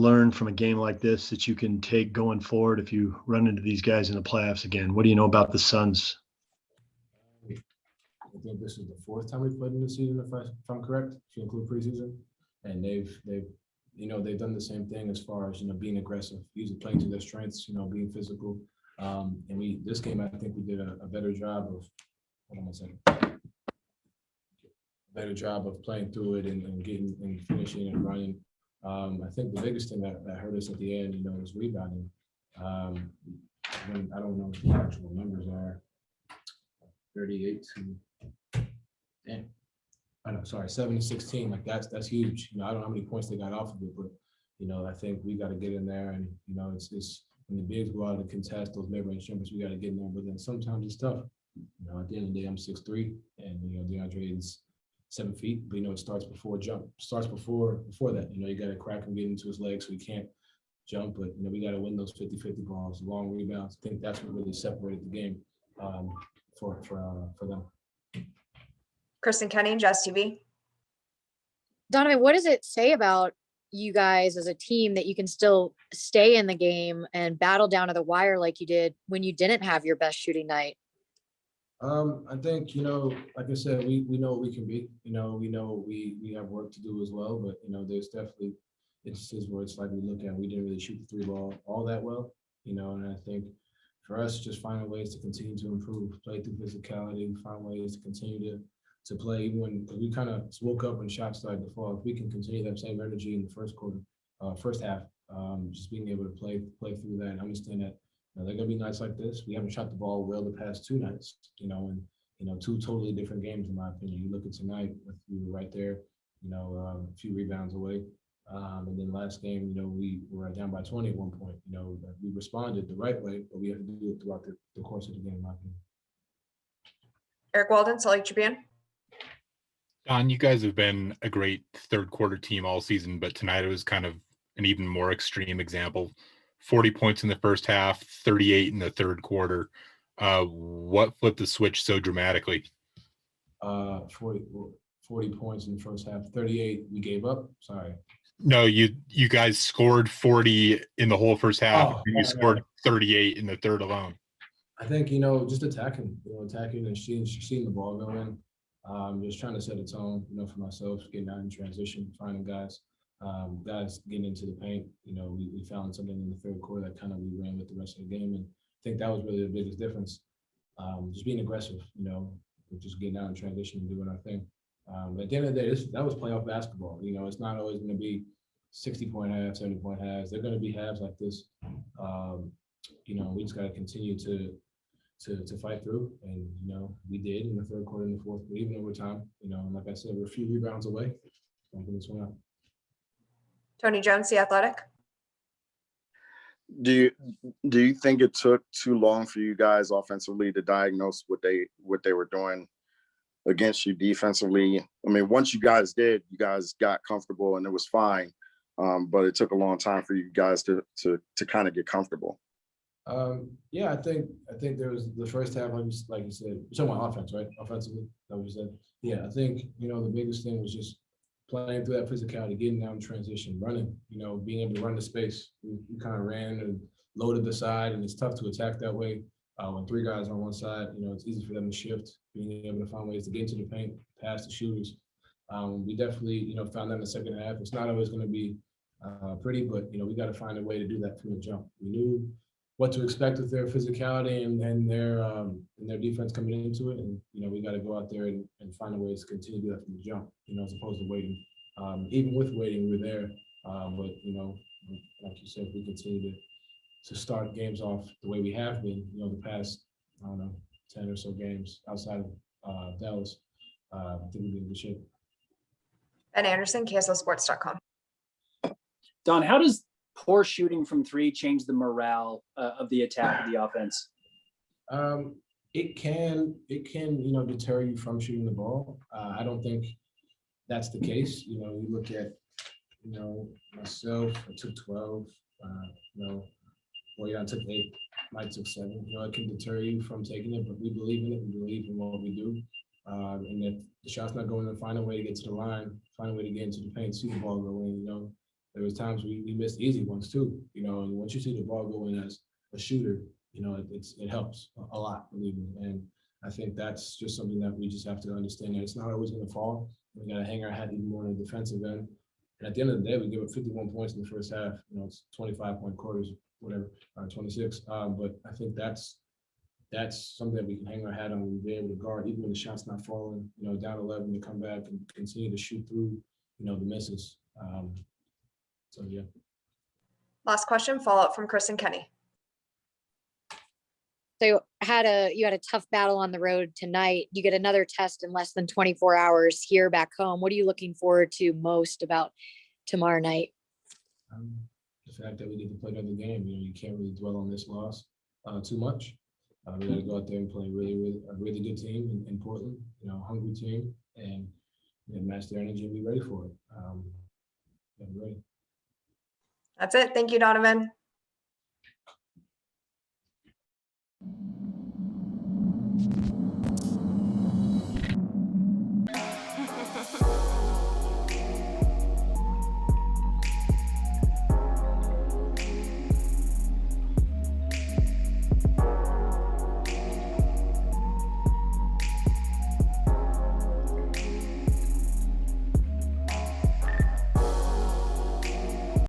learn from a game like this that you can take going forward if you run into these guys in the playoffs again? What do you know about the Suns? I think this is the fourth time we played in the season, if I'm correct, if you include preseason. And they've done the same thing as far as, being aggressive, usually playing to their strengths, being physical. And this game, I think we did a better job of, better job of playing through it and getting and finishing and running. I think the biggest thing that hurt us at the end, was rebounding. I don't know what the actual numbers are. 38 to 7-16. Like that's huge. I don't know how many points they got off of it, but I think we got to get in there, and it's when the bigs go out to contest those mid-range jumpers, we got to get in there. But then sometimes it's tough. At the end of the day, I'm 6'3", and DeAndre is 7 feet, but it starts before that. You got to crack him, get into his legs so he can't jump. But we got to win those 50-50 balls, long rebounds. I think that's what really separated the game for them. Kristen Kenny, Jazz TV. Donovan, what does it say about you guys as a team that you can still stay in the game and battle down to the wire like you did when you didn't have your best shooting night? I think, like I said, we know what we can be. We know we have work to do as well, but there's definitely instances where it's like we look at, we didn't really shoot the three ball all that well, and I think for us, just finding ways to continue to improve, play through physicality, find ways to continue to play, even when, because we kind of woke up when shots started to fall. If we can continue that same energy in the first half, just being able to play through that and understand that there are going to be nights like this. We haven't shot the ball well the past two nights, and two totally different games, in my opinion. You look at tonight, we were right there, a few rebounds away. And then last game, we were down by 20 at one point. We responded the right way, but we had to do it throughout the course of the game, in my opinion. Eric Walden, Salt Lake Tribune. Don, you guys have been a great third quarter team all season, but tonight it was kind of an even more extreme example. 40 points in the first half, 38 in the third quarter. What flipped the switch so dramatically? 40 points in the first half, 38 we gave up. Sorry. No, you guys scored 40 in the whole first half. You scored 38 in the third alone. I think, just attacking and seeing the ball go in. Just trying to set a tone, for myself, getting out in transition, finding guys getting into the paint. We found something in the third quarter that kind of we ran with the rest of the game. And I think that was really the biggest difference. Just being aggressive, just getting out in transition and doing our thing. But at the end of the day, that was playoff basketball. It's not always going to be 60-point halves, 70-point halves. They're going to be halves like this. We just got to continue to fight through, and we did in the third quarter, in the fourth, but even overtime. And like I said, we're a few rebounds away from getting this one out. Tony Jones, The Athletic. Do you think it took too long for you guys offensively to diagnose what they were doing against you defensively? I mean, once you guys got comfortable and it was fine, but it took a long time for you guys to kind of get comfortable. Yeah, I think there was the first half, like you said, you're talking about offense, right? Offensively, that what you said. Yeah, I think the biggest thing was just playing through that physicality, getting down in transition, running. Being able to run the space. We kind of ran and loaded the side, and it's tough to attack that way. When three guys on one side, it's easy for them to shift. Being able to find ways to get into the paint, pass the shooters. We definitely, found that in the second half. It's not always going to be pretty, but we got to find a way to do that from the jump. We knew what to expect with their physicality and their defense coming into it, and we got to go out there and find a way to continue to do that from the jump. As opposed to waiting. Even with waiting, we're there. But like you said, if we continue to start games off the way we have been, the past 10 or so games outside of Dallas, I think we'll be in good shape. Ben Anderson, KSLSports.com. Don, how does poor shooting from three change the morale of the attack of the offense? It can deter you from shooting the ball. I don't think that's the case. You look at myself, I took 12. I took 8. Mike took 7. It can deter you from taking it, but we believe in it. We believe in what we do. And if the shot's not going, then find a way to get to the line, find a way to get into the paint, see the ball go in. there was times we missed easy ones too, you know, and once you see the ball go in as a shooter, you know, it helps a lot, believe me. And I think that's just something that we just have to understand that it's not always going to fall. We got to hang our hat even more on the defensive end. And at the end of the day, we give up 51 points in the first half. You know, it's 25-point quarters, whatever, or 26. But I think that's something that we can hang our hat on. We'll be able to guard even when the shot's not falling. You know, down 11 to come back and continue to shoot through, you know, the misses. So yeah. Last question, follow-up from Chris and Kenny. So you had a tough battle on the road tonight. You get another test in less than 24 hours here back home. What are you looking forward to most about tomorrow night? The fact that we get to play another game. You know, you can't really dwell on this loss too much. We got to go out there and play a really good team in Portland. You know, hungry team, and match their energy and be ready for it. Yeah, we're ready. That's it. Thank you, Donovan.